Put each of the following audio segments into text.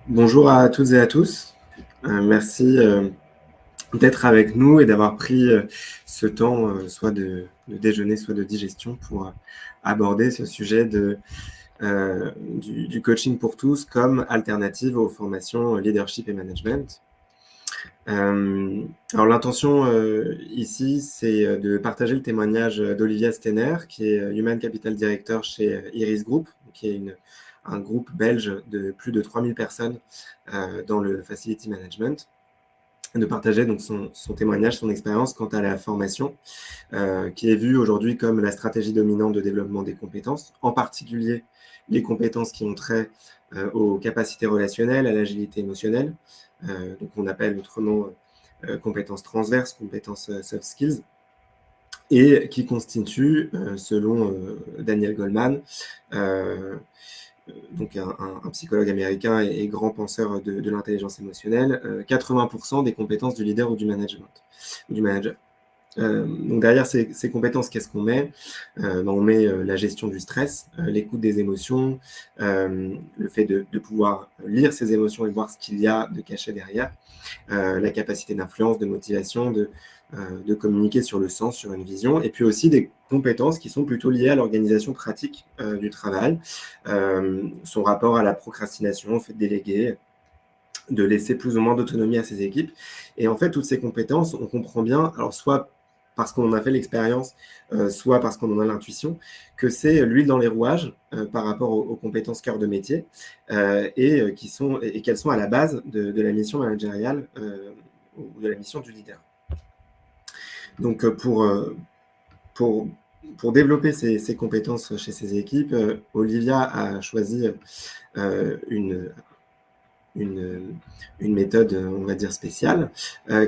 Bonjour à toutes et à tous. Merci d'être avec nous et d'avoir pris ce temps, soit de déjeuner, soit de digestion, pour aborder ce sujet du coaching pour tous comme alternative aux formations leadership et management. Alors l'intention ici, c'est de partager le témoignage d'Olivia Steiner, qui est Human Capital Director chez Iris Group, qui est un groupe belge de plus de 3000 personnes dans le facility management, de partager donc son témoignage, son expérience quant à la formation, qui est vue aujourd'hui comme la stratégie dominante de développement des compétences, en particulier les compétences qui ont trait aux capacités relationnelles, à l'agilité émotionnelle, donc on appelle autrement compétences transverses, compétences soft skills, et qui constitue, selon Daniel Goleman, donc un psychologue américain et grand penseur de l'intelligence émotionnelle, 80% des compétences du leader ou du management, ou du manager. Donc derrière ces compétences, qu'est-ce qu'on met? On met la gestion du stress, l'écoute des émotions, le fait de pouvoir lire ses émotions et voir ce qu'il y a de caché derrière, la capacité d'influence, de motivation, de communiquer sur le sens, sur une vision, et puis aussi des compétences qui sont plutôt liées à l'organisation pratique du travail, son rapport à la procrastination, au fait de déléguer, de laisser plus ou moins d'autonomie à ses équipes. Et en fait, toutes ces compétences, on comprend bien, alors soit parce qu'on en a fait l'expérience, soit parce qu'on en a l'intuition, que c'est l'huile dans les rouages par rapport aux compétences cœur de métier, et qu'elles sont à la base de la mission managériale ou de la mission du leader. Donc pour, pour développer ces compétences chez ses équipes, Olivia a choisi une méthode, on va dire, spéciale,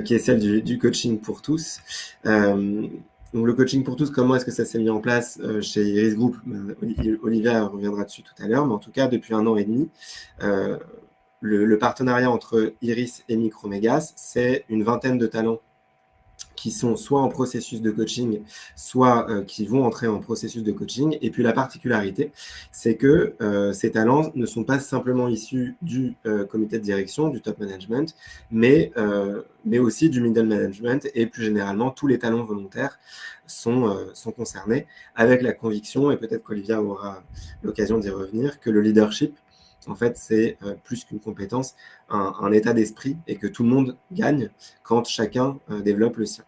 qui est celle du coaching pour tous. Donc le coaching pour tous, comment est-ce que ça s'est mis en place chez Iris Group? Olivia reviendra dessus tout à l'heure, mais en tout cas, depuis 1 an et demi, le partenariat entre Iris et Micromegas, c'est une vingtaine de talents qui sont soit en processus de coaching, soit qui vont entrer en processus de coaching. Et puis la particularité, c'est que ces talents ne sont pas simplement issus du comité de direction, du top management, mais aussi du middle management, et plus généralement, tous les talents volontaires sont concernés, avec la conviction, et peut-être qu'Olivia aura l'occasion d'y revenir, que le leadership, en fait, c'est plus qu'une compétence, un état d'esprit, et que tout le monde gagne quand chacun développe le sien.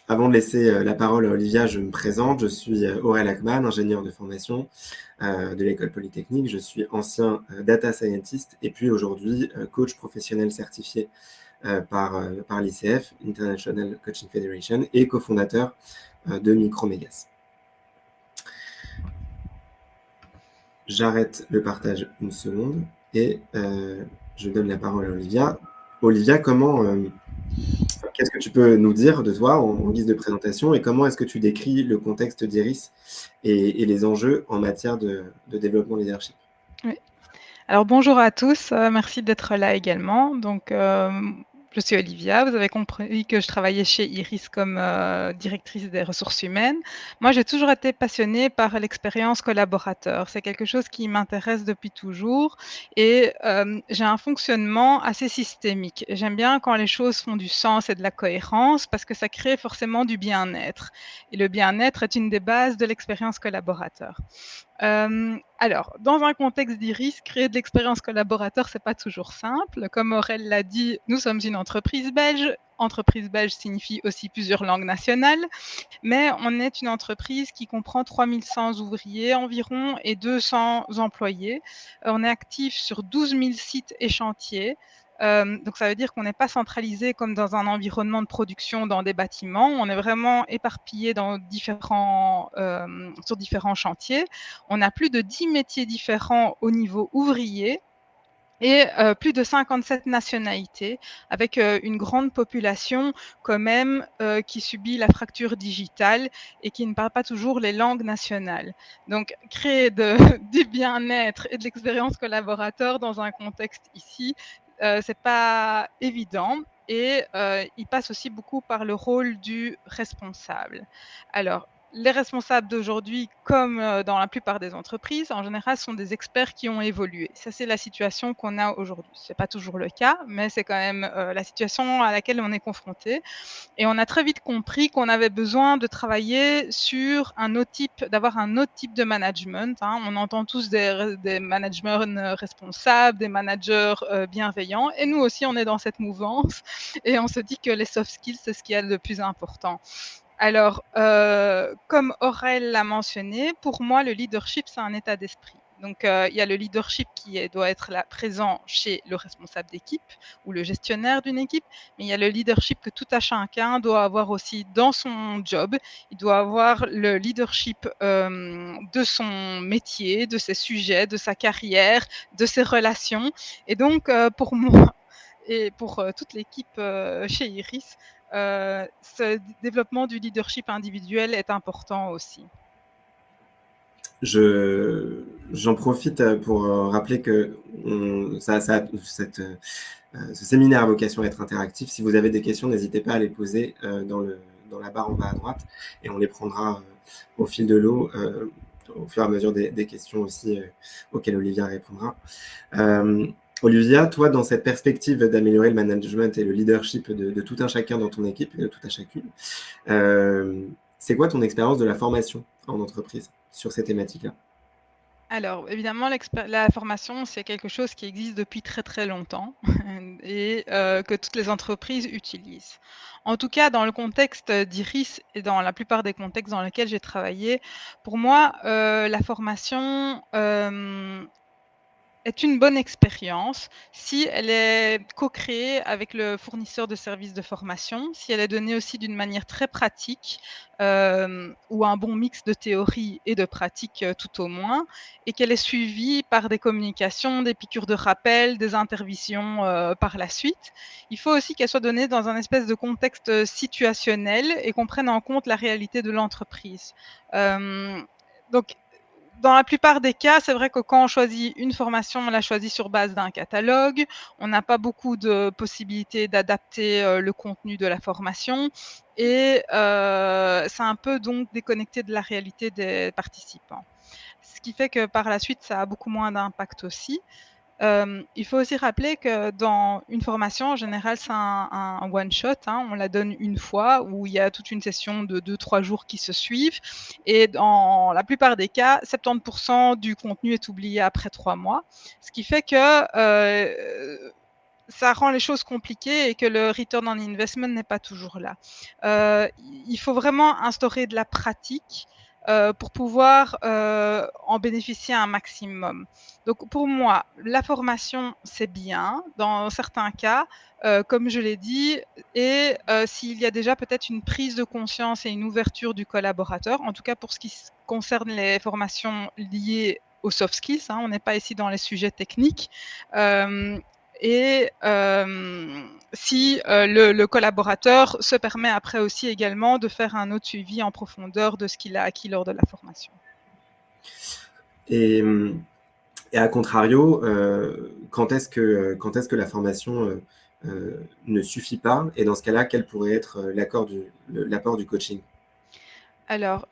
Avant de laisser la parole à Olivia, je me présente. Je suis Aurel Akman, ingénieur de formation de l'école polytechnique. Je suis ancien data scientist et puis aujourd'hui coach professionnel certifié par l'ICF, International Coaching Federation, et cofondateur de Micromegas. J'arrête le partage une seconde et je donne la parole à Olivia. Olivia, qu'est-ce que tu peux nous dire de toi en guise de présentation, et comment est-ce que tu décris le contexte d'Iris et les enjeux en matière de développement leadership? Oui. Alors bonjour à tous, merci d'être là également. Donc, je suis Olivia, vous avez compris que je travaillais chez Iris comme, directrice des ressources humaines. Moi, j'ai toujours été passionnée par l'expérience collaborateur. C'est quelque chose qui m'intéresse depuis toujours et j'ai un fonctionnement assez systémique. J'aime bien quand les choses font du sens et de la cohérence parce que ça crée forcément du bien-être et le bien-être est une des bases de l'expérience collaborateur. Alors, dans un contexte d'Iris, créer de l'expérience collaborateur, c'est pas toujours simple. Comme Aurel l'a dit, nous sommes une entreprise belge. Entreprise belge signifie aussi plusieurs langues nationales, mais on est une entreprise qui comprend 3100 ouvriers environ et 200 employés. On est actif sur 12 000 sites et chantiers. Donc ça veut dire qu'on n'est pas centralisé comme dans un environnement de production dans des bâtiments. On est vraiment éparpillé dans sur différents chantiers. On a plus de 10 métiers différents au niveau ouvrier et plus de 57 nationalités, avec une grande population quand même qui subit la fracture digitale et qui ne parle pas toujours les langues nationales. Donc créer du bien-être et de l'expérience collaborateur dans un contexte ici, c'est pas évident. Et il passe aussi beaucoup par le rôle du responsable. Alors, les responsables d'aujourd'hui, comme dans la plupart des entreprises, en général, sont des experts qui ont évolué. Ça, c'est la situation qu'on a aujourd'hui. Ce n'est pas toujours le cas, mais c'est quand même la situation à laquelle on est confronté. Et on a très vite compris qu'on avait besoin de travailler sur d'avoir un autre type de management. On entend tous des managers responsables, des managers bienveillants, et nous aussi, on est dans cette mouvance, et on se dit que les soft skills, c'est ce qu'il y a de plus important. Alors, comme Aurel l'a mentionné, pour moi, le leadership, c'est un état d'esprit. Donc, il y a le leadership qui doit être là, présent chez le responsable d'équipe ou le gestionnaire d'une équipe, mais il y a le leadership que tout à chacun doit avoir aussi dans son job. Il doit avoir le leadership de son métier, de ses sujets, de sa carrière, de ses relations. Et donc, pour moi et pour toute l'équipe chez Iris, ce développement du leadership individuel est important aussi. J'en profite pour rappeler que ce séminaire a vocation à être interactif. Si vous avez des questions, n'hésitez pas à les poser dans la barre en bas à droite et on les prendra au fil de l'eau, au fur et à mesure des questions aussi auxquelles Olivia répondra. Olivia, toi, dans cette perspective d'améliorer le management et le leadership de tout un chacun dans ton équipe et de tout un chacune, c'est quoi ton expérience de la formation en entreprise sur ces thématiques-là? Alors, évidemment, la formation, c'est quelque chose qui existe depuis très très longtemps et que toutes les entreprises utilisent. En tout cas, dans le contexte d'Iris et dans la plupart des contextes dans lesquels j'ai travaillé, pour moi, la formation est une bonne expérience si elle est co-créée avec le fournisseur de services de formation, si elle est donnée aussi d'une manière très pratique, ou un bon mix de théorie et de pratique, tout au moins, et qu'elle est suivie par des communications, des piqûres de rappel, des interventions, par la suite. Il faut aussi qu'elle soit donnée dans un espèce de contexte, situationnel et qu'on prenne en compte la réalité de l'entreprise. Donc dans la plupart des cas, c'est vrai que quand on choisit une formation, on la choisit sur base d'un catalogue. On n'a pas beaucoup de possibilités d'adapter le contenu de la formation et c'est un peu donc déconnecté de la réalité des participants. Ce qui fait que par la suite, ça a beaucoup moins d'impact aussi. Il faut aussi rappeler que dans une formation, en général, c'est un one shot, on la donne une fois où il y a toute une session de 2-3 jours qui se suivent et dans la plupart des cas, 70 du contenu est oublié après 3 mois. Ce qui fait que, ça rend les choses compliquées et que le return on investment n'est pas toujours là. Il faut vraiment instaurer de la pratique, pour pouvoir, en bénéficier un maximum. Donc pour moi, la formation, c'est bien dans certains cas, comme je l'ai dit et s'il y a déjà peut-être une prise de conscience et une ouverture du collaborateur, en tout cas pour ce qui concerne les formations liées aux soft skills, on n'est pas ici dans les sujets techniques, et si le collaborateur se permet après aussi également de faire un autre suivi en profondeur de ce qu'il a acquis lors de la formation. Et à contrario, quand est-ce que la formation ne suffit pas? Et dans ce cas-là, quel pourrait être l'apport du coaching? Alors,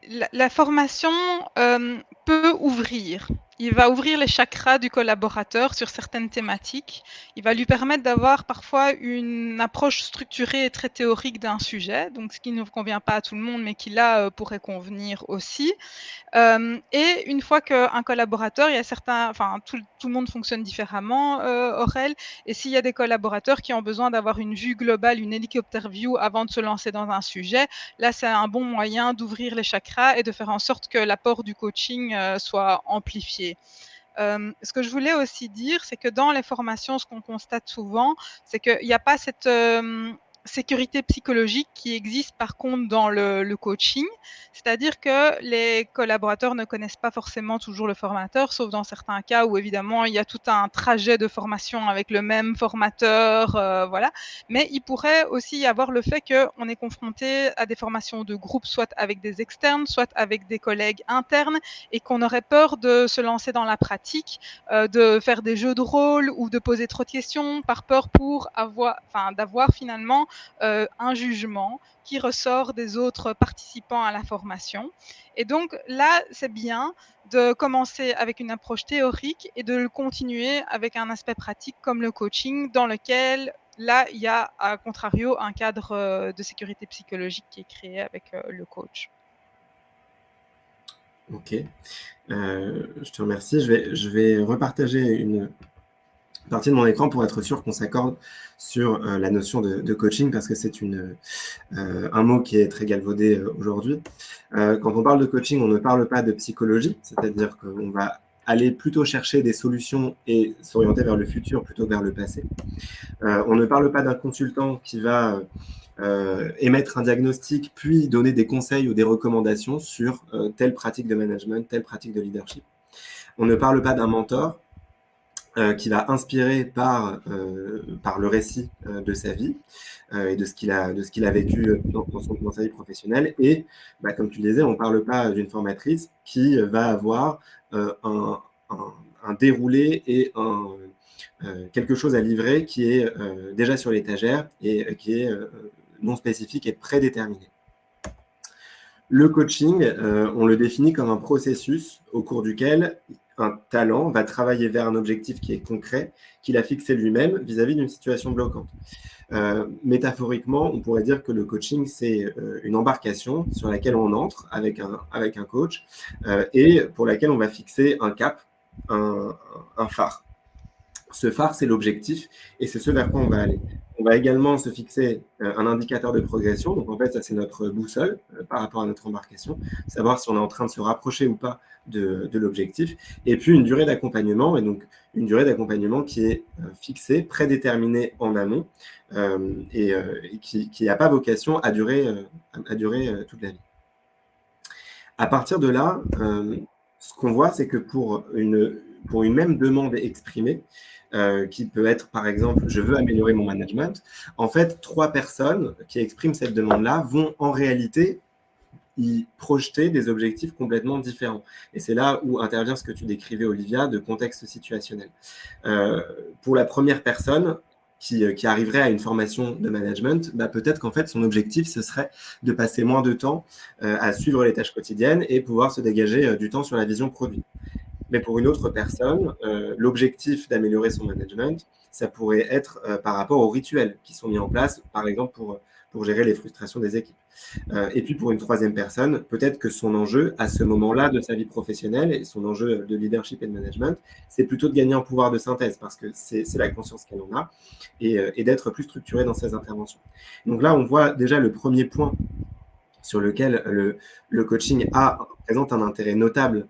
la formation peut ouvrir. Il va ouvrir les chakras du collaborateur sur certaines thématiques. Il va lui permettre d'avoir parfois une approche structurée et très théorique d'un sujet, donc ce qui ne convient pas à tout le monde, mais qui là pourrait convenir aussi. Et une fois qu'un collaborateur, il y a certains, enfin tout le monde fonctionne différemment, Aurel, et s'il y a des collaborateurs qui ont besoin d'avoir une vue globale, une helicopter view avant de se lancer dans un sujet, là c'est un bon moyen d'ouvrir les chakras et de faire en sorte que l'apport du coaching soit amplifié. Ce que je voulais aussi dire, c'est que dans les formations, ce qu'on constate souvent, c'est qu'il n'y a pas cette sécurité psychologique qui existe par contre dans le coaching. C'est-à-dire que les collaborateurs ne connaissent pas forcément toujours le formateur, sauf dans certains cas où évidemment il y a tout un trajet de formation avec le même formateur, voilà. Mais il pourrait aussi y avoir le fait qu'on est confronté à des formations de groupe, soit avec des externes, soit avec des collègues internes, et qu'on aurait peur de se lancer dans la pratique, de faire des jeux de rôle ou de poser trop de questions, par peur d'avoir finalement un jugement qui ressort des autres participants à la formation. Et donc là, c'est bien de commencer avec une approche théorique et de le continuer avec un aspect pratique comme le coaching, dans lequel, là, il y a, à contrario, un cadre de sécurité psychologique qui est créé avec le coach. Ok, je te remercie. Je vais repartager une partie de mon écran pour être sûr qu'on s'accorde sur la notion de coaching, parce que c'est un mot qui est très galvaudé aujourd'hui. Quand on parle de coaching, on ne parle pas de psychologie, c'est-à-dire qu'on va aller plutôt chercher des solutions et s'orienter vers le futur plutôt que vers le passé. On ne parle pas d'un consultant qui va émettre un diagnostic, puis donner des conseils ou des recommandations sur telle pratique de management, telle pratique de leadership. On ne parle pas d'un mentor qui va inspirer par le récit de sa vie et de ce qu'il a vécu dans sa vie professionnelle. Et comme tu le disais, on ne parle pas d'une formatrice qui va avoir un déroulé et quelque chose à livrer qui est déjà sur l'étagère et qui est non spécifique et prédéterminé. Le coaching, on le définit comme un processus au cours duquel un talent va travailler vers un objectif qui est concret, qu'il a fixé lui-même vis-à-vis d'une situation bloquante. Métaphoriquement, on pourrait dire que le coaching, c'est une embarcation sur laquelle on entre avec un coach et pour laquelle on va fixer un cap, un phare. Ce phare, c'est l'objectif et c'est ce vers quoi on va aller. On va également se fixer un indicateur de progression. Donc, en fait, ça, c'est notre boussole par rapport à notre embarcation, savoir si on est en train de se rapprocher ou pas de l'objectif. Et puis, une durée d'accompagnement, et donc une durée d'accompagnement qui est fixée, prédéterminée en amont et qui n'a pas vocation à durer toute la vie. À partir de là, ce qu'on voit, c'est que pour une même demande exprimée, qui peut être, par exemple, je veux améliorer mon management, en fait, 3 personnes qui expriment cette demande-là vont en réalité y projeter des objectifs complètement différents. Et c'est là où intervient ce que tu décrivais, Olivia, de contexte situationnel. Pour la première personne qui arriverait à une formation de management, peut-être qu'en fait, son objectif, ce serait de passer moins de temps à suivre les tâches quotidiennes et pouvoir se dégager du temps sur la vision produit. Mais pour une autre personne, l'objectif d'améliorer son management, ça pourrait être par rapport aux rituels qui sont mis en place, par exemple pour gérer les frustrations des équipes. Et puis pour une troisième personne, peut-être que son enjeu à ce moment-là de sa vie professionnelle et son enjeu de leadership et de management, c'est plutôt de gagner en pouvoir de synthèse parce que c'est la conscience qu'elle en a et d'être plus structuré dans ses interventions. Donc là, on voit déjà le premier point sur lequel le coaching présente un intérêt notable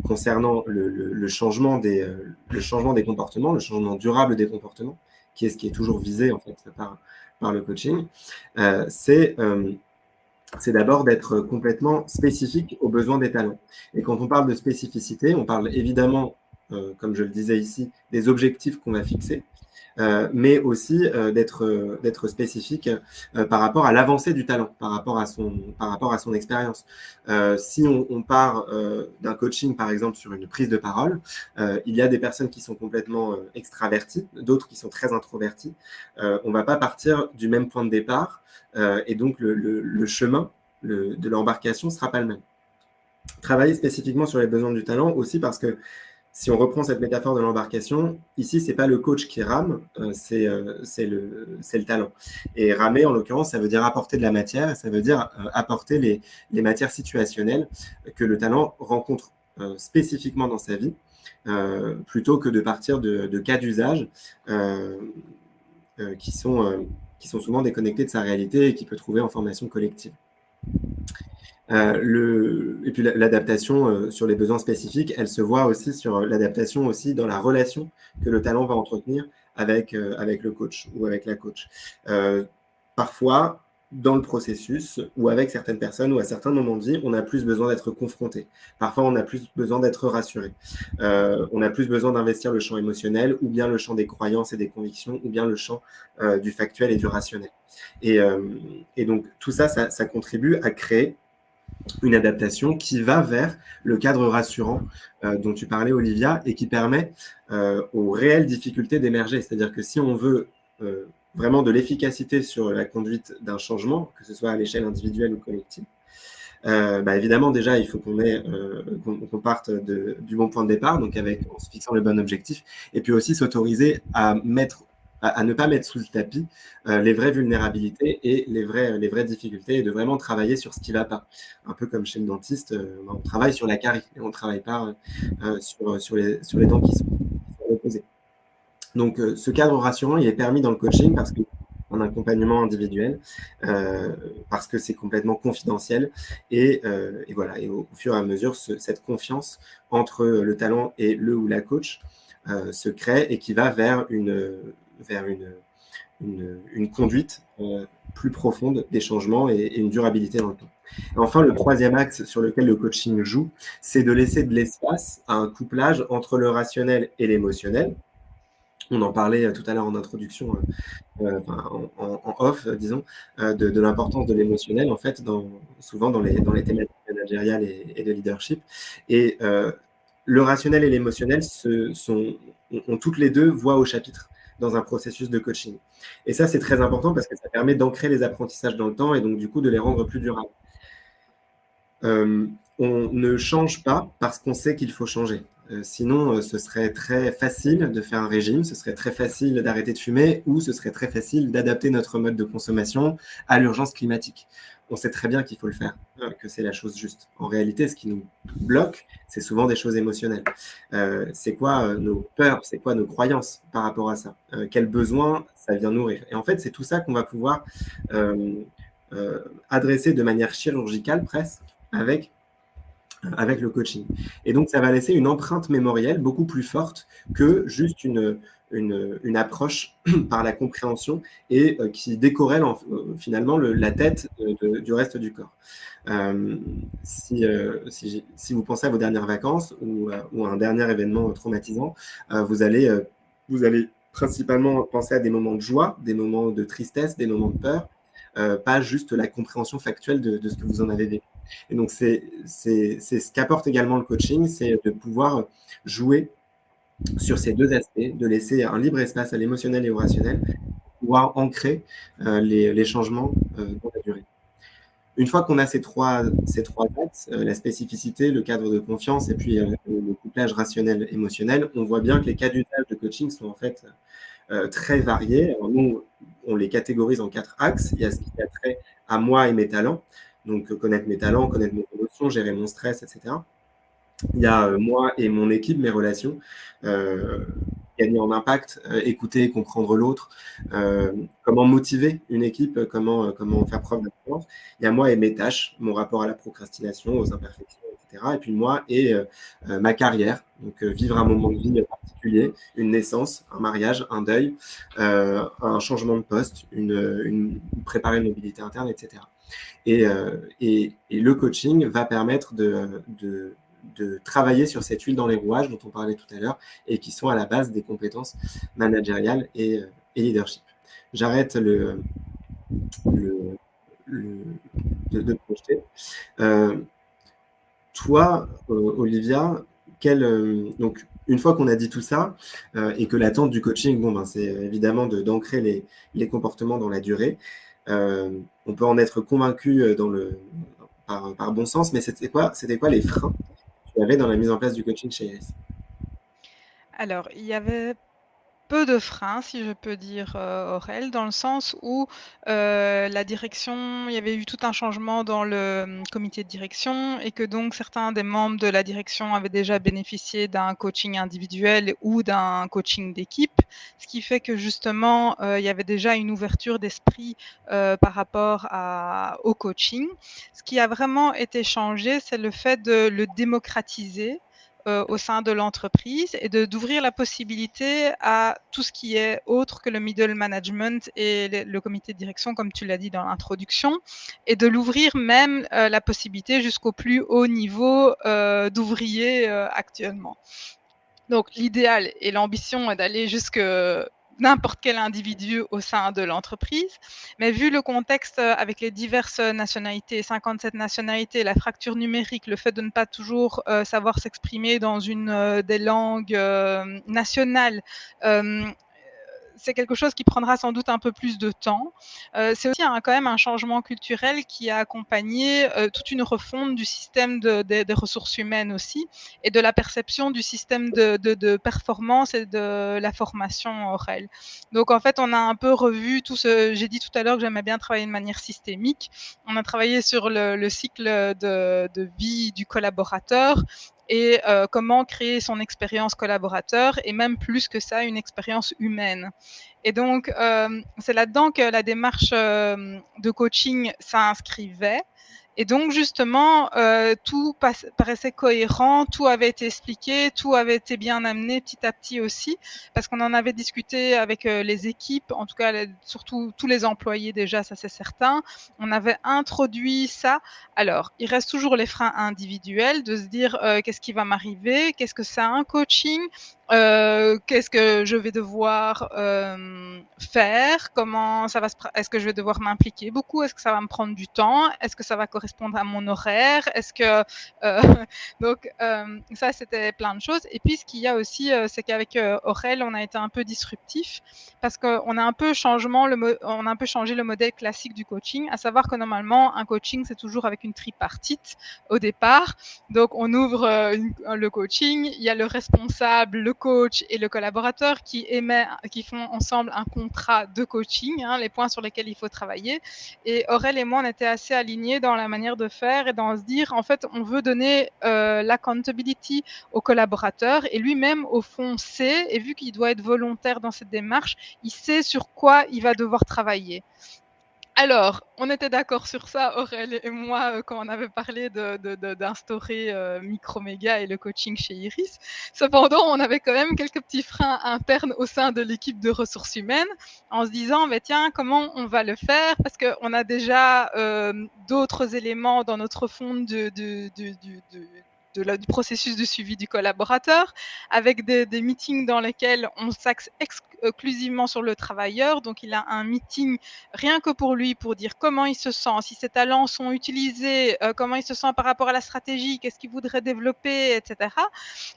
concernant le changement des comportements, le changement durable des comportements, qui est ce qui est toujours visé en fait par le coaching, c'est d'abord d'être complètement spécifique aux besoins des talents. Et quand on parle de spécificité, on parle évidemment, comme je le disais ici, des objectifs qu'on va fixer, mais aussi d'être spécifique par rapport à l'avancée du talent, par rapport à son expérience. Si on part d'un coaching, par exemple, sur une prise de parole, il y a des personnes qui sont complètement extraverties, d'autres qui sont très introverties. On ne va pas partir du même point de départ et donc le chemin de l'embarcation ne sera pas le même. Travailler spécifiquement sur les besoins du talent aussi parce que si on reprend cette métaphore de l'embarcation, ici, ce n'est pas le coach qui rame, c'est le talent. Et ramer, en l'occurrence, ça veut dire apporter de la matière, ça veut dire apporter les matières situationnelles que le talent rencontre spécifiquement dans sa vie, plutôt que de partir de cas d'usage qui sont souvent déconnectés de sa réalité et qu'il peut trouver en formation collective. Et puis l'adaptation sur les besoins spécifiques, elle se voit aussi sur l'adaptation aussi dans la relation que le talent va entretenir avec le coach ou avec la coach. Parfois, dans le processus ou avec certaines personnes ou à certains moments de vie, on a plus besoin d'être confronté. Parfois, on a plus besoin d'être rassuré. On a plus besoin d'investir le champ émotionnel ou bien le champ des croyances et des convictions ou bien le champ du factuel et du rationnel. Et donc, tout ça, ça contribue à créer une adaptation qui va vers le cadre rassurant dont tu parlais, Olivia, et qui permet aux réelles difficultés d'émerger. C'est-à-dire que si on veut vraiment de l'efficacité sur la conduite d'un changement, que ce soit à l'échelle individuelle ou collective. Évidemment, déjà, il faut qu'on parte du bon point de départ, donc en se fixant le bon objectif, et puis aussi s'autoriser à ne pas mettre sous le tapis les vraies vulnérabilités et les vraies difficultés, et de vraiment travailler sur ce qui ne va pas. Un peu comme chez le dentiste, on travaille sur la carie, et on ne travaille pas sur les dents qui sont opposées. Donc, ce cadre rassurant, il est permis dans le coaching parce qu'un accompagnement individuel, parce que c'est complètement confidentiel. Et voilà. Et au fur et à mesure, cette confiance entre le talent et le ou la coach se crée et qui va vers une conduite plus profonde des changements et une durabilité dans le temps. Et enfin, le troisième axe sur lequel le coaching joue, c'est de laisser de l'espace à un couplage entre le rationnel et l'émotionnel. On en parlait tout à l'heure en introduction, en off, disons, de l'importance de l'émotionnel, en fait, souvent dans les thématiques managériales et de leadership. Et le rationnel et l'émotionnel ont toutes les deux voix au chapitre dans un processus de coaching. Et ça, c'est très important parce que ça permet d'ancrer les apprentissages dans le temps et donc, du coup, de les rendre plus durables. On ne change pas parce qu'on sait qu'il faut changer. Sinon, ce serait très facile de faire un régime, ce serait très facile d'arrêter de fumer ou ce serait très facile d'adapter notre mode de consommation à l'urgence climatique. On sait très bien qu'il faut le faire, que c'est la chose juste. En réalité, ce qui nous bloque, c'est souvent des choses émotionnelles. C'est quoi nos peurs, c'est quoi nos croyances par rapport à ça? Quels besoins ça vient nourrir? Et en fait, c'est tout ça qu'on va pouvoir adresser de manière chirurgicale presque avec le coaching. Et donc, ça va laisser une empreinte mémorielle beaucoup plus forte que juste une approche par la compréhension et qui décorrèle finalement la tête du reste du corps. Si vous pensez à vos dernières vacances ou à un dernier événement traumatisant, vous allez principalement penser à des moments de joie, des moments de tristesse, des moments de peur, pas juste la compréhension factuelle de ce que vous en avez vécu. Et donc, c'est ce qu'apporte également le coaching, c'est de pouvoir jouer sur ces deux aspects, de laisser un libre espace à l'émotionnel et au rationnel, pour pouvoir ancrer les changements dans la durée. Une fois qu'on a ces trois axes, la spécificité, le cadre de confiance et puis le couplage rationnel-émotionnel, on voit bien que les cas d'usage de coaching sont en fait très variés. Alors, nous, on les catégorise en 4 axes. Il y a ce qui a trait à moi et mes talents. Donc, connaître mes talents, connaître mes émotions, gérer mon stress, etc. Il y a moi et mon équipe, mes relations, gagner en impact, écouter et comprendre l'autre, comment motiver une équipe, comment faire preuve d'influence. Il y a moi et mes tâches, mon rapport à la procrastination, aux imperfections, etc. Et puis moi et ma carrière, donc vivre un moment de vie particulier, une naissance, un mariage, un deuil, un changement de poste, préparer une mobilité interne, etc. Et le coaching va permettre de travailler sur cette huile dans les rouages dont on parlait tout à l'heure et qui sont à la base des compétences managériales et leadership. J'arrête de projeter. Toi, Olivia, donc une fois qu'on a dit tout ça et que l'attente du coaching, c'est évidemment d'ancrer les comportements dans la durée. On peut en être convaincu par bon sens, mais c'était quoi les freins que tu avais dans la mise en place du coaching chez Iris? Alors, il y avait peu de freins, si je peux dire, Aurel, dans le sens où, la direction il y avait eu tout un changement dans le comité de direction et que donc certains des membres de la direction avaient déjà bénéficié d'un coaching individuel ou d'un coaching d'équipe. Ce qui fait que justement, il y avait déjà une ouverture d'esprit, par rapport au coaching. Ce qui a vraiment été changé, c'est le fait de le démocratiser, au sein de l'entreprise et d'ouvrir la possibilité à tout ce qui est autre que le middle management et le comité de direction, comme tu l'as dit dans l'introduction, et de l'ouvrir même la possibilité jusqu'au plus haut niveau d'ouvriers actuellement. Donc l'idéal et l'ambition est d'aller jusque n'importe quel individu au sein de l'entreprise. Mais vu le contexte avec les diverses nationalités, 57 nationalités, la fracture numérique, le fait de ne pas toujours savoir s'exprimer dans une des langues nationales, c'est quelque chose qui prendra sans doute un peu plus de temps. C'est aussi quand même un changement culturel qui a accompagné toute une refonte du système des ressources humaines aussi, et de la perception du système de performance et de la formation Aurel. Donc en fait, on a un peu revu tout ce... J'ai dit tout à l'heure que j'aimais bien travailler de manière systémique. On a travaillé sur le cycle de vie du collaborateur et comment créer son expérience collaborateur, et même plus que ça, une expérience humaine. Et donc, c'est là-dedans que la démarche de coaching s'inscrivait. Et donc, justement, tout paraissait cohérent, tout avait été expliqué, tout avait été bien amené petit à petit aussi, parce qu'on en avait discuté avec les équipes, en tout cas, surtout tous les employés déjà, ça c'est certain. On avait introduit ça. Alors, il reste toujours les freins individuels, de se dire qu'est-ce qui va m'arriver, qu'est-ce que c'est un coaching, qu'est-ce que je vais devoir faire, comment ça va est-ce que je vais devoir m'impliquer beaucoup, est-ce que ça va me prendre du temps, est-ce que ça va correspondre à mon horaire, est-ce que donc ça c'était plein de choses. Et puis ce qu'il y a aussi, c'est qu'avec Aurel, on a été un peu disruptif, parce qu'on a un peu on a un peu changé le modèle classique du coaching, à savoir que normalement un coaching c'est toujours avec une tripartite au départ. Donc on ouvre le coaching, il y a le responsable, le coach et le collaborateur qui font ensemble un contrat de coaching, les points sur lesquels il faut travailler. Et Aurel et moi, on était assez alignés dans la manière de faire et dans se dire, en fait, on veut donner l'accountability au collaborateur, et lui-même, au fond, sait, et vu qu'il doit être volontaire dans cette démarche, il sait sur quoi il va devoir travailler. Alors, on était d'accord sur ça, Aurel et moi, quand on avait parlé d'instaurer Microméga et le coaching chez Iris. Cependant, on avait quand même quelques petits freins internes au sein de l'équipe de ressources humaines, en se disant, mais tiens, comment on va le faire? Parce qu'on a déjà d'autres éléments dans notre fond du processus de suivi du collaborateur, avec des meetings dans lesquels on s'axe exclusivement sur le travailleur. Donc, il a un meeting rien que pour lui, pour dire comment il se sent, si ses talents sont utilisés, comment il se sent par rapport à la stratégie, qu'est-ce qu'il voudrait développer, etc.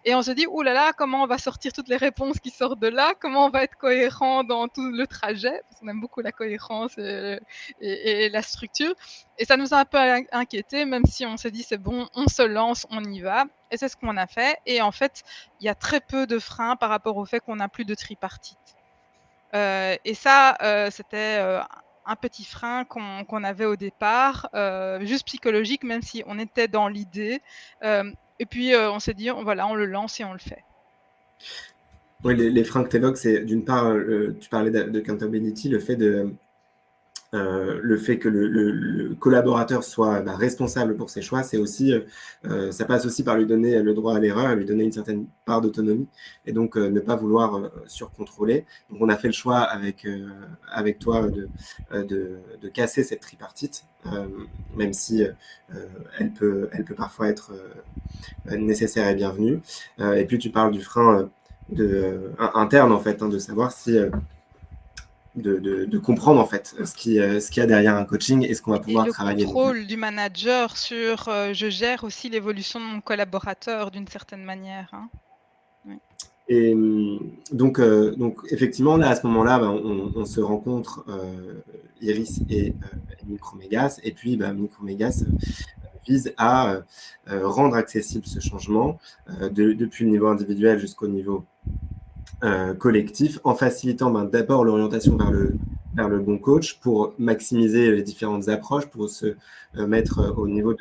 Et on se dit, ouh là là, comment on va sortir toutes les réponses qui sortent de là, comment on va être cohérent dans tout le trajet, parce qu'on aime beaucoup la cohérence et la structure. Et ça nous a un peu inquiété, même si on s'est dit, c'est bon, on se lance, on y va. Et c'est ce qu'on a fait. Et en fait, il y a très peu de freins par rapport au fait qu'on n'a plus de tripartite. Et ça, c'était un petit frein qu'on avait au départ, juste psychologique, même si on était dans l'idée. Et puis, on s'est dit, voilà, on le lance et on le fait. Oui, les freins que tu évoques, c'est d'une part, tu parlais de accountability, le fait que le collaborateur soit responsable pour ses choix, c'est aussi, ça passe aussi par lui donner le droit à l'erreur, lui donner une certaine part d'autonomie, et donc ne pas vouloir surcontrôler. Donc on a fait le choix avec toi de casser cette tripartite, même si elle peut parfois être nécessaire et bienvenue. Et puis tu parles du frein interne en fait, de savoir si de comprendre en fait ce qu'il y a derrière un coaching et ce qu'on va pouvoir travailler. Le contrôle du manager sur je gère aussi l'évolution de mon collaborateur d'une certaine manière. Oui. Et donc effectivement, là, à ce moment-là, on se rencontre, Iris et Micromégas, et puis Micromégas vise à rendre accessible ce changement depuis le niveau individuel jusqu'au niveau collectif, en facilitant d'abord l'orientation vers le bon coach pour maximiser les différentes approches, pour se mettre au niveau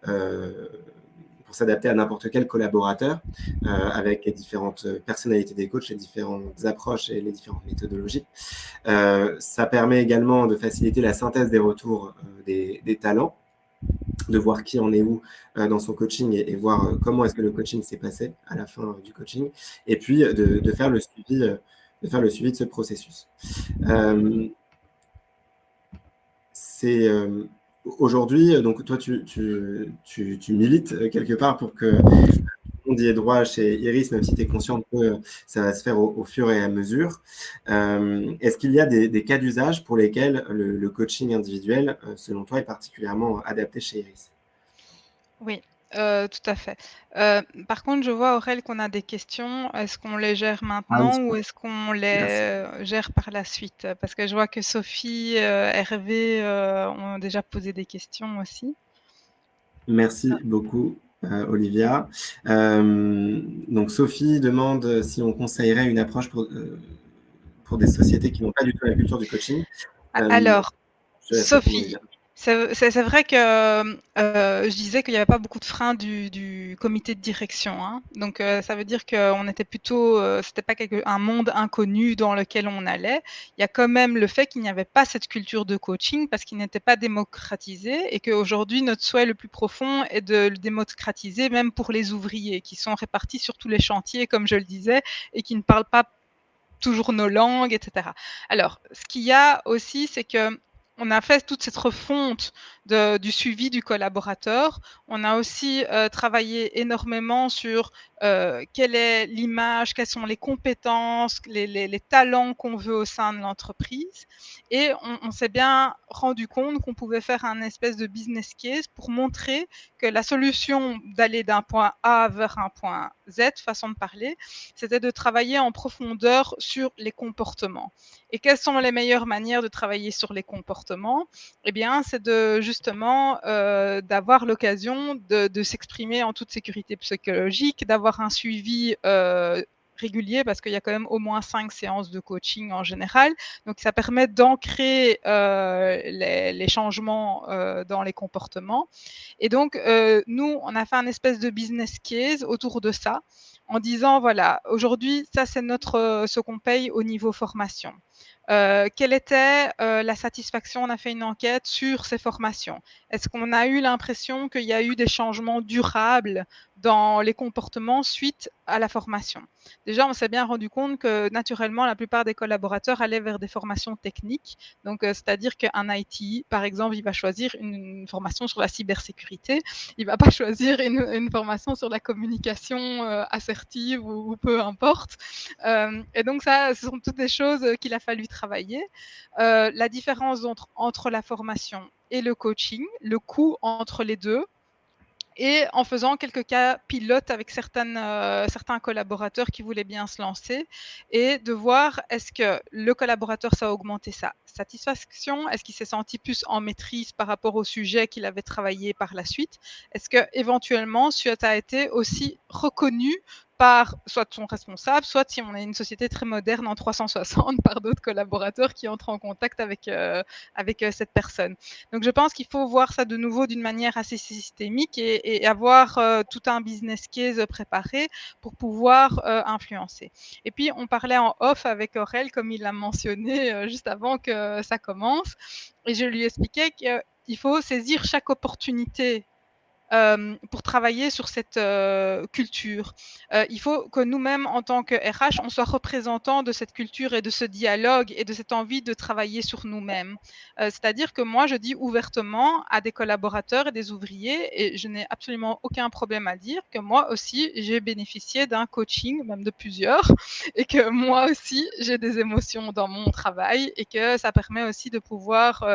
pour s'adapter à n'importe quel collaborateur avec les différentes personnalités des coachs, les différentes approches et les différentes méthodologies. Ça permet également de faciliter la synthèse des retours des talents, de voir qui en est où dans son coaching et voir comment est-ce que le coaching s'est passé à la fin du coaching, et puis de faire le suivi de ce processus. C'est aujourd'hui, donc toi tu milites quelque part pour que on y ait droit chez Iris, même si tu es consciente que ça va se faire au fur et à mesure. Est-ce qu'il y a des cas d'usage pour lesquels le coaching individuel, selon toi, est particulièrement adapté chez Iris? Oui. Tout à fait. Par contre, je vois, Aurel, qu'on a des questions. Est-ce qu'on les gère Ah oui, maintenant ou est-ce qu'on merci. les gère par la suite? Parce que je vois que Sophie, Hervé, ont déjà posé des questions aussi. Merci beaucoup, Olivia. Donc, Sophie demande si on conseillerait une approche pour des sociétés qui n'ont pas du tout la culture du coaching. Alors, Je laisse répondre Sophie, Olivia. c'est vrai que je disais qu'il n'y avait pas beaucoup de freins du comité de direction, hein. Donc ça veut dire qu'on était plutôt, c'était pas un monde inconnu dans lequel on allait. Il y a quand même le fait qu'il n'y avait pas cette culture de coaching parce qu'il n'était pas démocratisé et qu'aujourd'hui notre souhait le plus profond est de le démocratiser même pour les ouvriers qui sont répartis sur tous les chantiers, comme je le disais, et qui ne parlent pas toujours nos langues, etc. Alors, ce qu'il y a aussi, c'est que on a fait toute cette refonte du suivi du collaborateur. On a aussi travaillé énormément sur quelle est l'image, quelles sont les compétences, les talents qu'on veut au sein de l'entreprise. Et on s'est bien rendu compte qu'on pouvait faire un espèce de business case pour montrer que la solution d'aller d'un point A vers un point Z, façon de parler, c'était de travailler en profondeur sur les comportements. Et quelles sont les meilleures manières de travailler sur les comportements? Eh bien, c'est de justement d'avoir l'occasion de s'exprimer en toute sécurité psychologique, d'avoir un suivi régulier parce qu'il y a quand même au moins 5 séances de coaching en général. Donc, ça permet d'ancrer les changements dans les comportements. Et donc, nous, on a fait un espèce de business case autour de ça en disant, voilà, aujourd'hui, ça, c'est ce qu'on paye au niveau formation. Quelle était la satisfaction? On a fait une enquête sur ces formations. Est-ce qu'on a eu l'impression qu'il y a eu des changements durables dans les comportements suite à la formation? Déjà, on s'est bien rendu compte que naturellement, la plupart des collaborateurs allaient vers des formations techniques. Donc, c'est-à-dire qu'un IT, par exemple, il va choisir une formation sur la cybersécurité. Il ne va pas choisir une formation sur la communication assertive ou peu importe. Et donc ça, ce sont toutes des choses qu'il a fallu travailler. La différence entre la formation et le coaching, le coût entre les deux, et en faisant quelques cas pilotes avec certains collaborateurs qui voulaient bien se lancer et de voir est-ce que le collaborateur, ça a augmenté sa satisfaction, est-ce qu'il s'est senti plus en maîtrise par rapport au sujet qu'il avait travaillé par la suite, est-ce que éventuellement ça a été aussi reconnu par soit son responsable, soit si on est une société très moderne en 360, par d'autres collaborateurs qui entrent en contact avec cette personne. Donc je pense qu'il faut voir ça de nouveau d'une manière assez systémique et avoir tout un business case préparé pour pouvoir influencer. Et puis on parlait en off avec Aurel, comme il l'a mentionné juste avant que ça commence, et je lui expliquais qu'il faut saisir chaque opportunité pour travailler sur cette culture. Il faut que nous-mêmes, en tant que RH, on soit représentants de cette culture et de ce dialogue et de cette envie de travailler sur nous-mêmes. C'est-à-dire que moi, je dis ouvertement à des collaborateurs et des ouvriers, et je n'ai absolument aucun problème à dire que moi aussi, j'ai bénéficié d'un coaching, même de plusieurs, et que moi aussi, j'ai des émotions dans mon travail et que ça permet aussi de pouvoir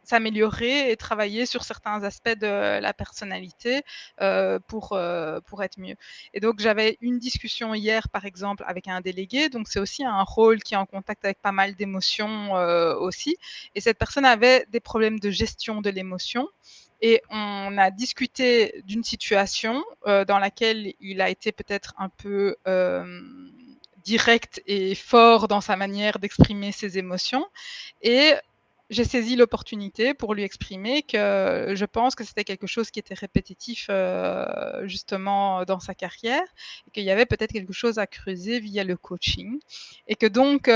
s'améliorer et travailler sur certains aspects de la personnalité pour être mieux. Et donc, j'avais une discussion hier, par exemple, avec un délégué. Donc, c'est aussi un rôle qui est en contact avec pas mal d'émotions aussi. Et cette personne avait des problèmes de gestion de l'émotion. Et on a discuté d'une situation dans laquelle il a été peut-être un peu direct et fort dans sa manière d'exprimer ses émotions. Et j'ai saisi l'opportunité pour lui exprimer que je pense que c'était quelque chose qui était répétitif justement dans sa carrière et qu'il y avait peut-être quelque chose à creuser via le coaching et que donc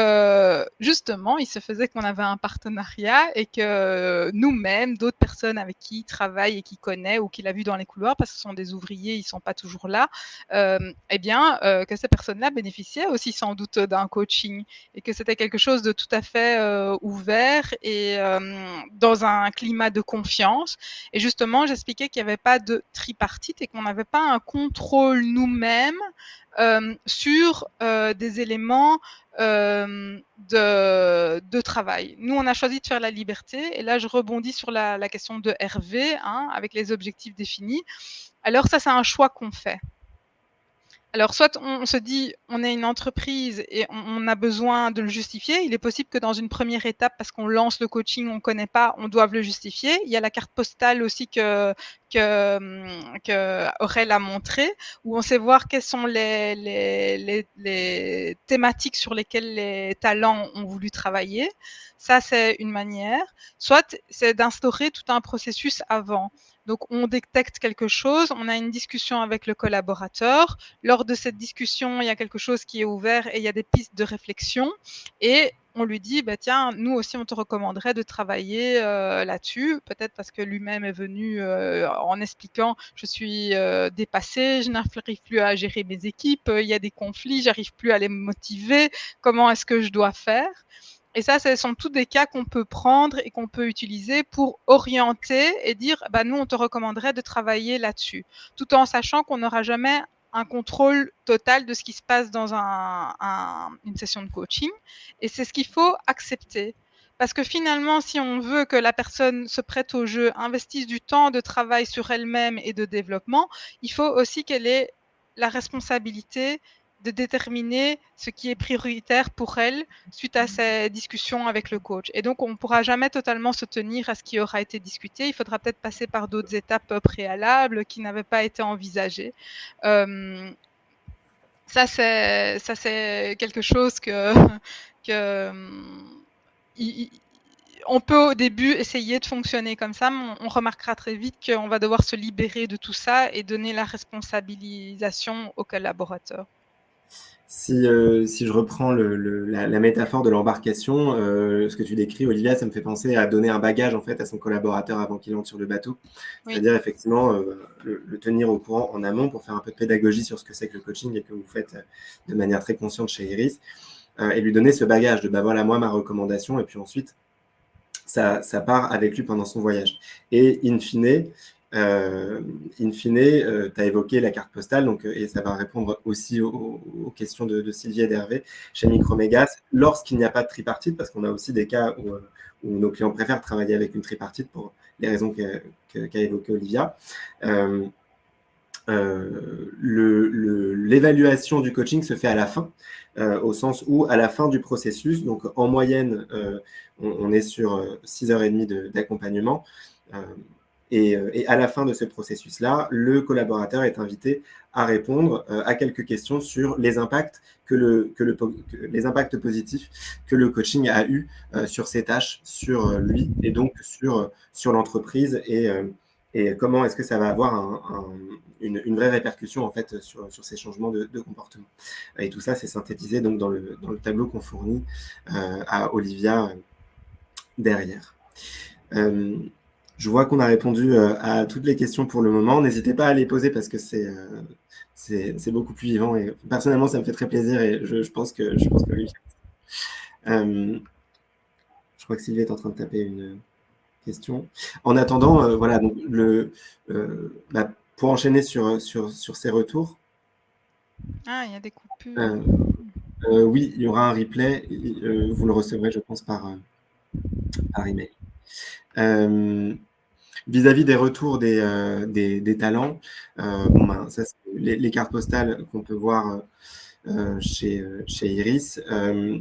justement il se faisait qu'on avait un partenariat et que nous-mêmes, d'autres personnes avec qui il travaille et qu'il connaît ou qu'il a vu dans les couloirs parce que ce sont des ouvriers, ils sont pas toujours là, eh bien que ces personnes-là bénéficiaient aussi sans doute d'un coaching et que c'était quelque chose de tout à fait ouvert et dans un climat de confiance. Et justement, j'expliquais qu'il n'y avait pas de tripartite et qu'on n'avait pas un contrôle nous-mêmes sur des éléments de travail. Nous, on a choisi de faire la liberté. Et là, je rebondis sur la question de Hervé, hein, avec les objectifs définis. alors ça, c'est un choix qu'on fait. Alors soit on se dit: «On est une entreprise et on a besoin de le justifier». Il est possible que dans une première étape, parce qu'on lance le coaching, on ne connaît pas, on doive le justifier. Il y a la carte postale aussi qu'Aurèle a montré, où on sait voir quelles sont les thématiques sur lesquelles les talents ont voulu travailler. Ça, c'est une manière. Soit c'est d'instaurer tout un processus avant. Donc on détecte quelque chose, on a une discussion avec le collaborateur. Lors de cette discussion, il y a quelque chose qui est ouvert et il y a des pistes de réflexion. Et on lui dit, bah, tiens, nous aussi, on te recommanderait de travailler là-dessus. Peut-être parce que lui-même est venu en expliquant, je suis dépassé, je n'arrive plus à gérer mes équipes, il y a des conflits, j'arrive plus à les motiver. Comment est-ce que je dois faire? Et ça, ce sont tous des cas qu'on peut prendre et qu'on peut utiliser pour orienter et dire, bah, nous, on te recommanderait de travailler là-dessus, tout en sachant qu'on n'aura jamais un contrôle total de ce qui se passe dans une session de coaching. Et c'est ce qu'il faut accepter. Parce que finalement, si on veut que la personne se prête au jeu, investisse du temps de travail sur elle-même et de développement, il faut aussi qu'elle ait la responsabilité de déterminer ce qui est prioritaire pour elle suite à ces discussions avec le coach. Et donc, on ne pourra jamais totalement se tenir à ce qui aura été discuté. Il faudra peut-être passer par d'autres étapes préalables qui n'avaient pas été envisagées. Ça, c'est quelque chose que on peut au début essayer de fonctionner comme ça, mais on remarquera très vite qu'on va devoir se libérer de tout ça et donner la responsabilisation aux collaborateurs. Si je reprends la métaphore de l'embarcation, ce que tu décris, Olivia, ça me fait penser à donner un bagage en fait à son collaborateur avant qu'il entre sur le bateau. Oui. C'est-à-dire effectivement le tenir au courant en amont pour faire un peu de pédagogie sur ce que c'est que le coaching et que vous faites de manière très consciente chez Iris, et lui donner ce bagage de bah voilà, moi ma recommandation, et puis ensuite ça part avec lui pendant son voyage. Et in fine, tu as évoqué la carte postale, donc, et ça va répondre aussi aux questions de Sylvie et d'Hervé chez Micromégas. Lorsqu'il n'y a pas de tripartite, parce qu'on a aussi des cas où nos clients préfèrent travailler avec une tripartite pour les raisons qu'a évoqué Olivia. L'évaluation du coaching se fait à la fin, au sens où à la fin du processus, donc en moyenne, on est sur 6h30 d'accompagnement. Et à la fin de ce processus-là, le collaborateur est invité à répondre à quelques questions sur les impacts, les impacts positifs que le coaching a eu sur ses tâches, sur lui, et donc sur l'entreprise, et comment est-ce que ça va avoir une vraie répercussion en fait sur ces changements de comportement. Et tout ça, c'est synthétisé donc dans le tableau qu'on fournit à Olivia derrière. Je vois qu'on a répondu à toutes les questions pour le moment. N'hésitez pas à les poser parce que c'est beaucoup plus vivant. Et personnellement, ça me fait très plaisir et je pense que oui. Je crois que Sylvie est en train de taper une question. En attendant, voilà, donc pour enchaîner sur ces retours. Ah, il y a des coupures. Oui, il y aura un replay. Vous le recevrez, je pense, par email. Vis-à-vis des retours des talents, ça, c'est les cartes postales qu'on peut voir chez Iris.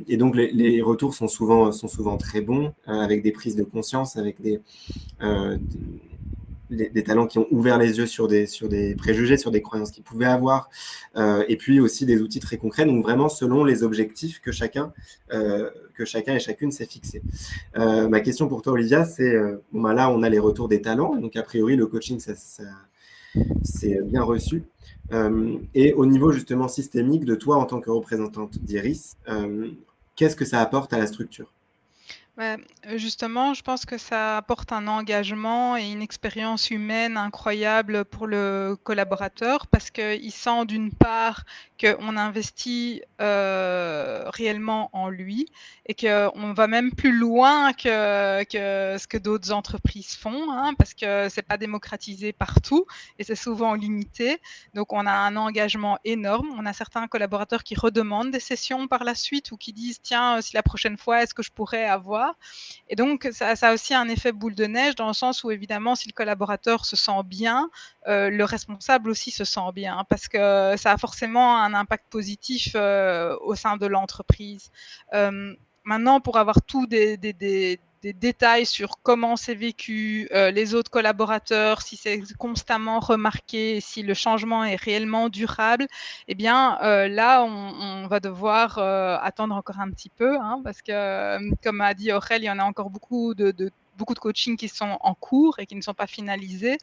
Et donc, les retours sont souvent très bons, avec des prises de conscience, avec des talents qui ont ouvert les yeux sur des préjugés, sur des croyances qu'ils pouvaient avoir, et puis aussi des outils très concrets, donc vraiment selon les objectifs que chacun et chacune s'est fixé. Ma question pour toi, Olivia, c'est, là, on a les retours des talents, donc a priori, le coaching, ça c'est bien reçu. Et au niveau justement systémique de toi, en tant que représentante d'Iris, qu'est-ce que ça apporte à la structure ? Ouais, justement, je pense que ça apporte un engagement et une expérience humaine incroyable pour le collaborateur parce qu'il sent d'une part qu'on investit réellement en lui et qu'on va même plus loin que ce que d'autres entreprises font, hein, parce que c'est pas démocratisé partout et c'est souvent limité. Donc, on a un engagement énorme. On a certains collaborateurs qui redemandent des sessions par la suite ou qui disent, tiens, si la prochaine fois, est-ce que je pourrais avoir? pouvoir. Et donc, ça a aussi un effet boule de neige dans le sens où, évidemment, si le collaborateur se sent bien, le responsable aussi se sent bien parce que ça a forcément un impact positif au sein de l'entreprise. Maintenant, pour avoir tout des détails sur comment c'est vécu, les autres collaborateurs, si c'est constamment remarqué, si le changement est réellement durable, eh bien, là, on va devoir attendre encore un petit peu, hein, parce que, comme a dit Aurel, il y en a encore beaucoup de coachings qui sont en cours et qui ne sont pas finalisés.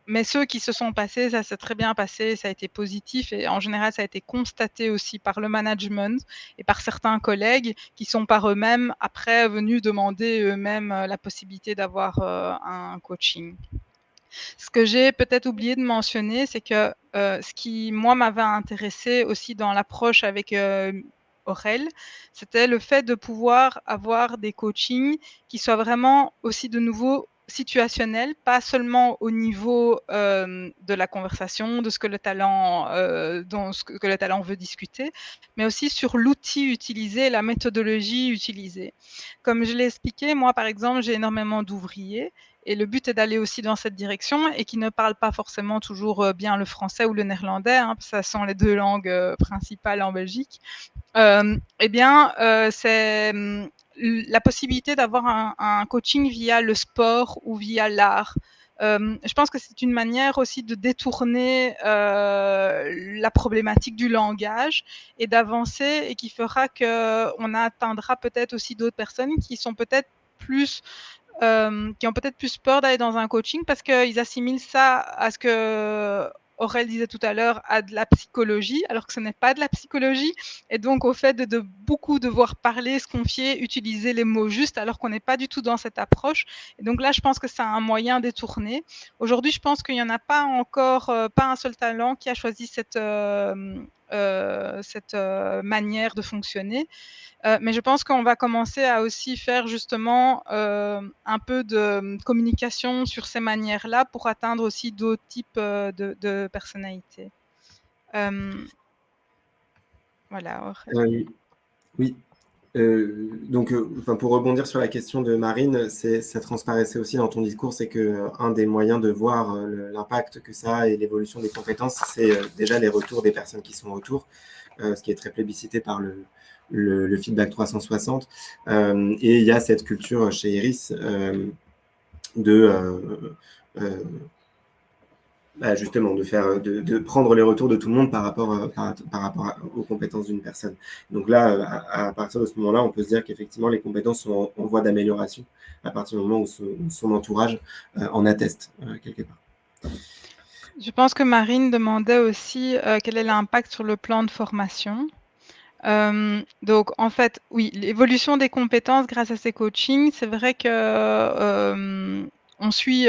Mais ceux qui se sont passés, ça s'est très bien passé, ça a été positif et en général, ça a été constaté aussi par le management et par certains collègues qui sont par eux-mêmes après venus demander eux-mêmes la possibilité d'avoir un coaching. Ce que j'ai peut-être oublié de mentionner, c'est que ce qui, moi, m'avait intéressé aussi dans l'approche avec Aurel, c'était le fait de pouvoir avoir des coachings qui soient vraiment aussi de nouveau situationnels, pas seulement au niveau de la conversation, de ce que le talent, que le talent veut discuter, mais aussi sur l'outil utilisé, la méthodologie utilisée. Comme je l'ai expliqué, moi, par exemple, j'ai énormément d'ouvriers et le but est d'aller aussi dans cette direction et qui ne parlent pas forcément toujours bien le français ou le néerlandais, hein, ça sont les 2 langues principales en Belgique. Eh bien, c'est la possibilité d'avoir un coaching via le sport ou via l'art. Je pense que c'est une manière aussi de détourner la problématique du langage et d'avancer et qui fera qu'on atteindra peut-être aussi d'autres personnes qui sont peut-être plus qui ont peut-être plus peur d'aller dans un coaching parce qu'ils assimilent ça à ce que Aurel disait tout à l'heure, à de la psychologie, alors que ce n'est pas de la psychologie. Et donc, au fait de beaucoup devoir parler, se confier, utiliser les mots justes, alors qu'on n'est pas du tout dans cette approche. Et donc là, je pense que c'est un moyen détourné. Aujourd'hui, je pense qu'il n'y en a pas encore, pas un seul talent qui a choisi cette manière de fonctionner. Mais je pense qu'on va commencer à aussi faire justement un peu de communication sur ces manières-là pour atteindre aussi d'autres types de personnalités. Voilà. Oui. Donc, pour rebondir sur la question de Marine, ça transparaissait aussi dans ton discours, c'est que un des moyens de voir l'impact que ça a et l'évolution des compétences, c'est déjà les retours des personnes qui sont autour, ce qui est très plébiscité par le feedback 360. Et il y a cette culture chez Iris justement de prendre les retours de tout le monde par rapport aux compétences d'une personne. Donc là, à partir de ce moment-là, on peut se dire qu'effectivement les compétences sont en voie d'amélioration à partir du moment où son entourage en atteste quelque part. Je pense que Marine demandait aussi quel est l'impact sur le plan de formation. Donc en fait, oui, l'évolution des compétences grâce à ces coachings, c'est vrai que on suit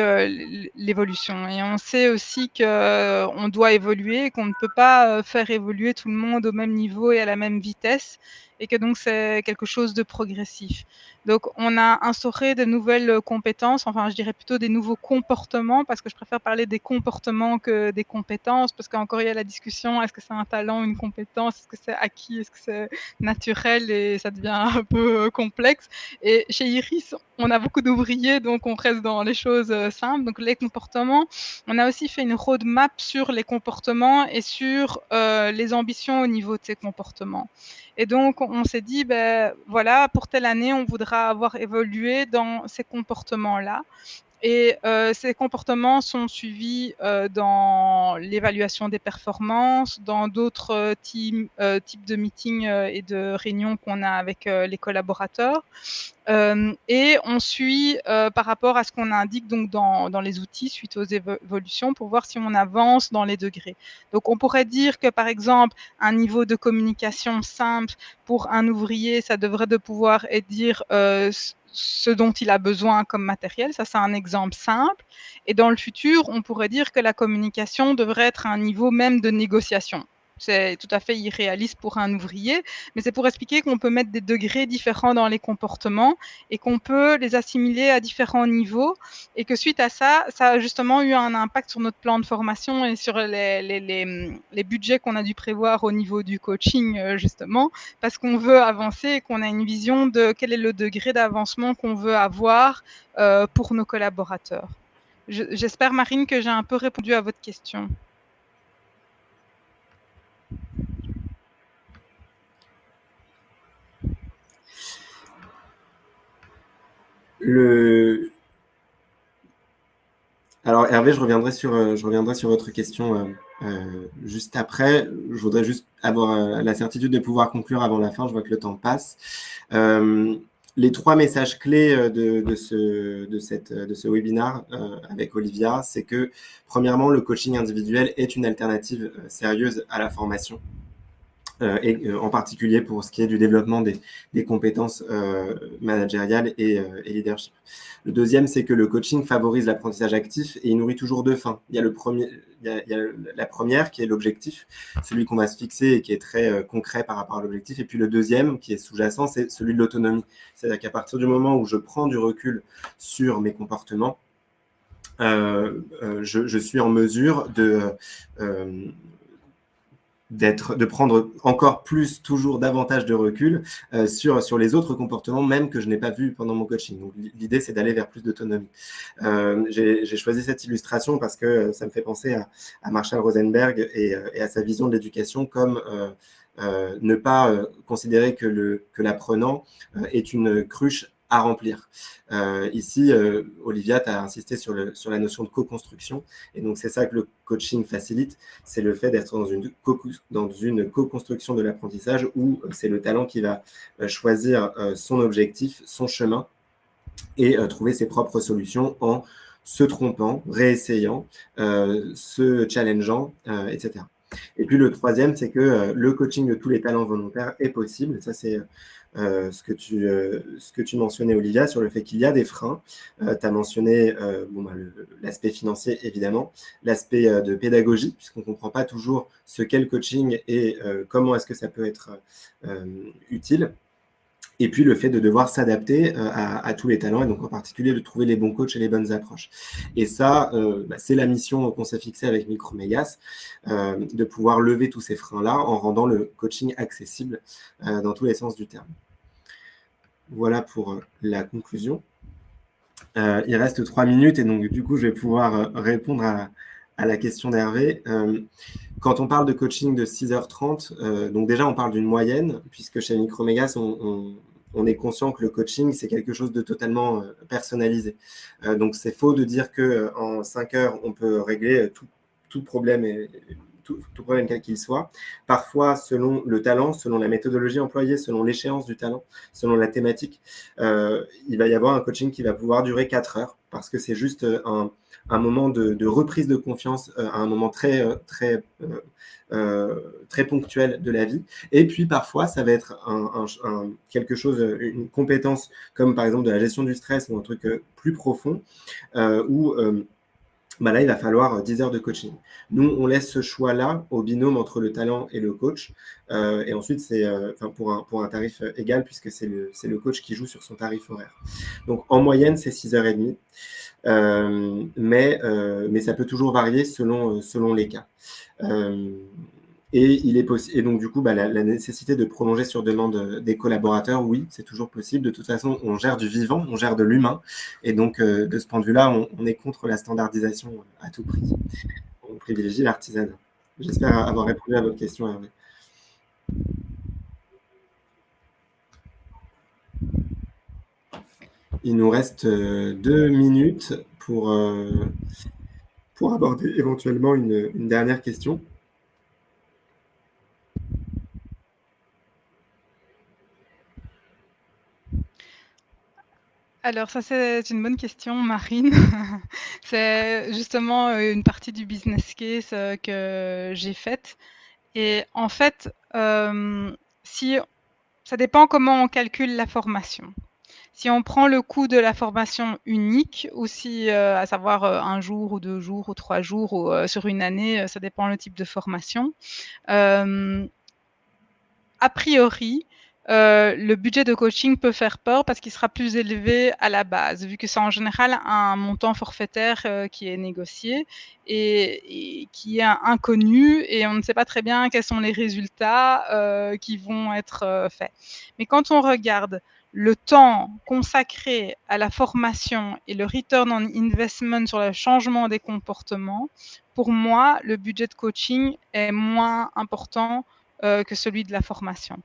l'évolution et on sait aussi qu'on doit évoluer et qu'on ne peut pas faire évoluer tout le monde au même niveau et à la même vitesse et que donc c'est quelque chose de progressif. Donc on a instauré de nouvelles compétences, enfin je dirais plutôt des nouveaux comportements parce que je préfère parler des comportements que des compétences parce qu'encore il y a la discussion, est-ce que c'est un talent, une compétence, est-ce que c'est acquis, est-ce que c'est naturel et ça devient un peu complexe. Et chez Iris, on a beaucoup d'ouvriers, donc on reste dans les choses simples. Donc les comportements, on a aussi fait une roadmap sur les comportements et sur les ambitions au niveau de ces comportements. Et donc on s'est dit, ben voilà, pour telle année, on voudra avoir évolué dans ces comportements-là. Et ces comportements sont suivis dans l'évaluation des performances, dans d'autres types de meetings et de réunions qu'on a avec les collaborateurs. Et on suit par rapport à ce qu'on indique donc dans les outils suite aux évolutions pour voir si on avance dans les degrés. Donc on pourrait dire que par exemple un niveau de communication simple pour un ouvrier, ça devrait de pouvoir dire ce dont il a besoin comme matériel, ça c'est un exemple simple. Et dans le futur, on pourrait dire que la communication devrait être à un niveau même de négociation. C'est tout à fait irréaliste pour un ouvrier, mais c'est pour expliquer qu'on peut mettre des degrés différents dans les comportements et qu'on peut les assimiler à différents niveaux et que suite à ça, ça a justement eu un impact sur notre plan de formation et sur les budgets qu'on a dû prévoir au niveau du coaching, justement, parce qu'on veut avancer et qu'on a une vision de quel est le degré d'avancement qu'on veut avoir, pour nos collaborateurs. J'espère, Marine, que j'ai un peu répondu à votre question. Alors Hervé, je reviendrai sur votre question juste après. Je voudrais juste avoir la certitude de pouvoir conclure avant la fin. Je vois que le temps passe. Les 3 messages clés de ce webinaire avec Olivia, c'est que premièrement, le coaching individuel est une alternative sérieuse à la formation. Et en particulier pour ce qui est du développement des compétences managériales et leadership. Le deuxième, c'est que le coaching favorise l'apprentissage actif et il nourrit toujours 2 fins. Il y a la première qui est l'objectif, celui qu'on va se fixer et qui est très concret par rapport à l'objectif. Et puis le deuxième, qui est sous-jacent, c'est celui de l'autonomie. C'est-à-dire qu'à partir du moment où je prends du recul sur mes comportements, je suis en mesure de prendre encore plus, toujours davantage de recul sur les autres comportements, même que je n'ai pas vus pendant mon coaching. Donc, l'idée, c'est d'aller vers plus d'autonomie. J'ai choisi cette illustration parce que ça me fait penser à Marshall Rosenberg et à sa vision de l'éducation comme ne pas considérer que l'apprenant est une cruche à remplir. Ici, Olivia, tu as insisté sur la notion de co-construction. Et donc, c'est ça que le coaching facilite, c'est le fait d'être dans une co-construction de l'apprentissage où c'est le talent qui va choisir son objectif, son chemin et trouver ses propres solutions en se trompant, réessayant, se challengeant, etc. Et puis le troisième, c'est que le coaching de tous les talents volontaires est possible. Ça, c'est ce que tu mentionnais, Olivia, sur le fait qu'il y a des freins. Tu as mentionné l'aspect financier, évidemment, l'aspect de pédagogie, puisqu'on ne comprend pas toujours ce qu'est le coaching et comment est-ce que ça peut être utile. Et puis le fait de devoir s'adapter à tous les talents, et donc en particulier de trouver les bons coachs et les bonnes approches. Et ça, c'est la mission qu'on s'est fixée avec Micromégas, de pouvoir lever tous ces freins-là en rendant le coaching accessible dans tous les sens du terme. Voilà pour la conclusion. Il reste 3 minutes et donc du coup, je vais pouvoir répondre à la question d'Hervé. Quand on parle de coaching de 6h30, donc déjà, on parle d'une moyenne, puisque chez Micromégas, on est conscient que le coaching, c'est quelque chose de totalement personnalisé. Donc, c'est faux de dire qu'en 5 heures, on peut régler tout problème et tout problème quel qu'il soit. Parfois, selon le talent, selon la méthodologie employée, selon l'échéance du talent, selon la thématique, il va y avoir un coaching qui va pouvoir durer 4 heures, parce que c'est juste un moment de reprise de confiance, à un moment très ponctuel de la vie. Et puis parfois, ça va être quelque chose, une compétence comme par exemple de la gestion du stress ou un truc plus profond où là, il va falloir 10 heures de coaching. Nous, on laisse ce choix-là au binôme entre le talent et le coach. Et ensuite, c'est pour un tarif égal, puisque c'est le coach qui joue sur son tarif horaire. Donc, en moyenne, c'est 6h30. Mais ça peut toujours varier selon les cas. Et donc, du coup, la nécessité de prolonger sur demande des collaborateurs, oui, c'est toujours possible. De toute façon, on gère du vivant, on gère de l'humain. Et donc, de ce point de vue-là, on est contre la standardisation à tout prix. On privilégie l'artisanat. J'espère avoir répondu à votre question, Hervé. Il nous reste 2 minutes pour aborder éventuellement une dernière question. Alors ça, c'est une bonne question, Marine. C'est justement une partie du business case que j'ai faite. Et en fait, si ça dépend comment on calcule la formation. Si on prend le coût de la formation unique ou si, à savoir, 1 jour ou 2 jours ou 3 jours ou, sur une année, ça dépend le type de formation. Hem, A priori, le budget de coaching peut faire peur parce qu'il sera plus élevé à la base, vu que c'est en général un montant forfaitaire, qui est négocié et qui est inconnu et on ne sait pas très bien quels sont les résultats, qui vont être, faits. Mais quand on regarde le temps consacré à la formation et le return on investment sur le changement des comportements, pour moi, le budget de coaching est moins important que celui de la formation.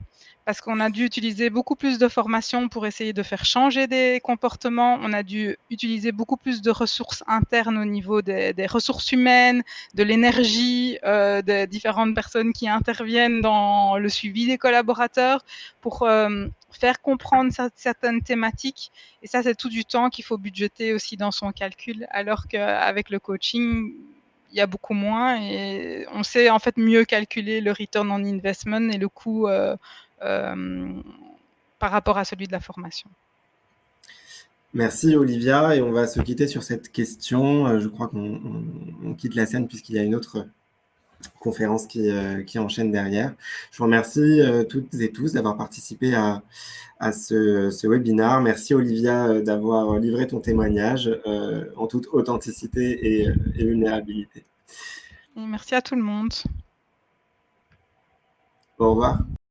Parce qu'on a dû utiliser beaucoup plus de formation pour essayer de faire changer des comportements. On a dû utiliser beaucoup plus de ressources internes au niveau des ressources humaines, de l'énergie, des différentes personnes qui interviennent dans le suivi des collaborateurs pour faire comprendre certaines thématiques. Et ça, c'est tout du temps qu'il faut budgéter aussi dans son calcul, alors qu'avec le coaching, il y a beaucoup moins et on sait en fait mieux calculer le return on investment et le coût, hem, par rapport à celui de la formation. Merci Olivia, et on va se quitter sur cette question. Je crois qu'on quitte la scène puisqu'il y a une autre conférence qui enchaîne derrière. Je vous remercie toutes et tous d'avoir participé à ce webinaire. Merci Olivia d'avoir livré ton témoignage en toute authenticité et vulnérabilité. Et merci à tout le monde. Au revoir.